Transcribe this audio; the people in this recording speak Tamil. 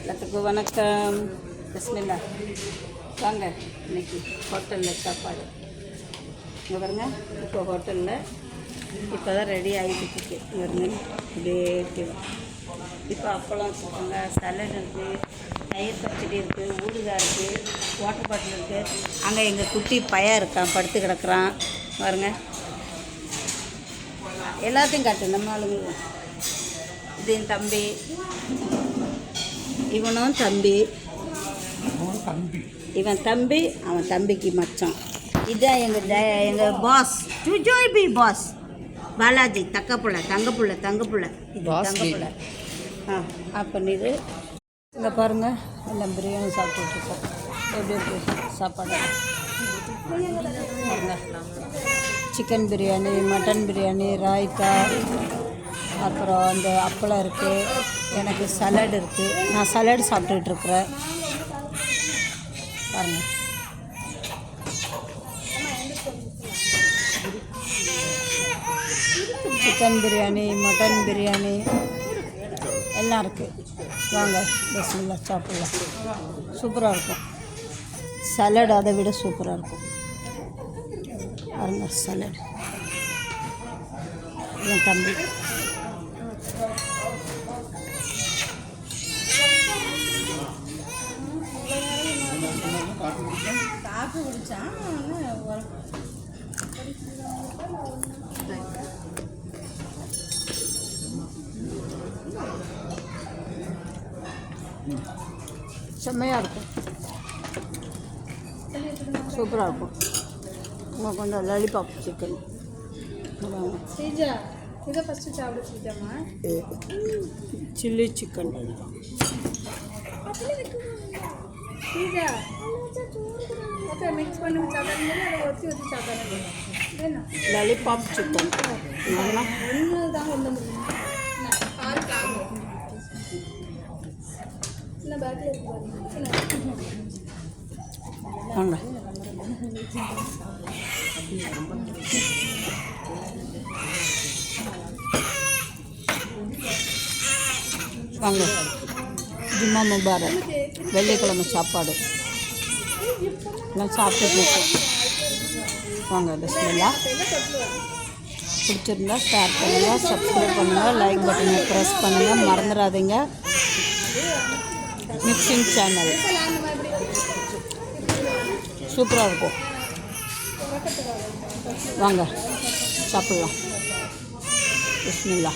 எல்லாத்துக்கும் வணக்கம். பிஸ்மில்லா. வாங்க, இன்னைக்கு ஹோட்டலில் சாப்பாடு. இங்கே பாருங்க, இப்போ ஹோட்டலில் இப்போ தான் ரெடி ஆகிட்டு இருக்கு. பாருங்க, இப்படியே இப்போ அப்பளம் வச்சுருக்காங்க, சலட் இருக்குது, தயிர் பச்சடி இருக்குது, ஊறுகாய் இருக்குது, வாட்டர் பாட்டில் இருக்குது. அங்கே எங்கள் குட்டி பையன் இருக்கான், படுத்து கிடக்குறான். பாருங்க, எல்லாத்தையும் காட்டு நம்ம ஆளுங்களும். இது என் தம்பி, இவனும் தம்பி, இவன் தம்பி, அவன் தம்பிக்கு மச்சான். இதுதான் எங்கள் பாஸ், ஜுஜோய்பி பாஸ் பாலாஜி. தங்கப்புள்ள இது தங்கப்புள்ள. அப்போ இது இங்கே பாருங்கள், எல்லாம் பிரியாணி சாப்பிட்டுட்ருக்கோம். எப்படி சாப்பாடு பாருங்க. சிக்கன் பிரியாணி, மட்டன் பிரியாணி, ராய்த்தா, அப்புறம் அந்த அப்பளம் இருக்குது, எனக்கு சலட் இருக்குது. நான் சலட் சாப்பிட்டுட்ருக்குறேன். பாருங்கள், சிக்கன் பிரியாணி, மட்டன் பிரியாணி எல்லாம் இருக்குது. வாங்க, பிஸ்மில்லா சாப்பிட்லாம். சூப்பராக இருக்கும். சலட் அதை விட சூப்பராக இருக்கும். பாருங்க, சலட். என் தம்பி காஃபி குடித்தான். செம்மையாக இருக்கும், சூப்பராக இருக்கும். உங்களுக்கு கொஞ்சம் லாலிபாப் சிக்கன் இதை ஃபஸ்ட்டு சாப்பிட சொல்லிட்டோமா. சில்லி சிக்கன் மிக்ஸ் பண்ணி சாப்பிட்றது, அதை ஒத்தி சாப்பிட்றது. லாலிபாப் சிக்கன் ஒன்று தான் கொண்டு முடியும். இன்னும் பேக்கில் இருக்கு வாங்க. வாங்க, ஜும்மா முபாரக், வெள்ளிக்கிழமை சாப்பாடு எல்லாம் சாப்பிட்டு இருக்கோம். வாங்க, பிஸ்மில்லா. பிடிச்சிருந்தா ஷேர் பண்ணுங்கள், சப்ஸ்கிரைப் பண்ணுங்கள், லைக் பட்டனை ப்ரெஸ் பண்ணுங்கள், மறந்துடாதீங்க. மிக்சிங் சேனல் சூப்பராக இருக்கும். வாங்க சாப்பிட்லாம். பிஸ்மில்லா.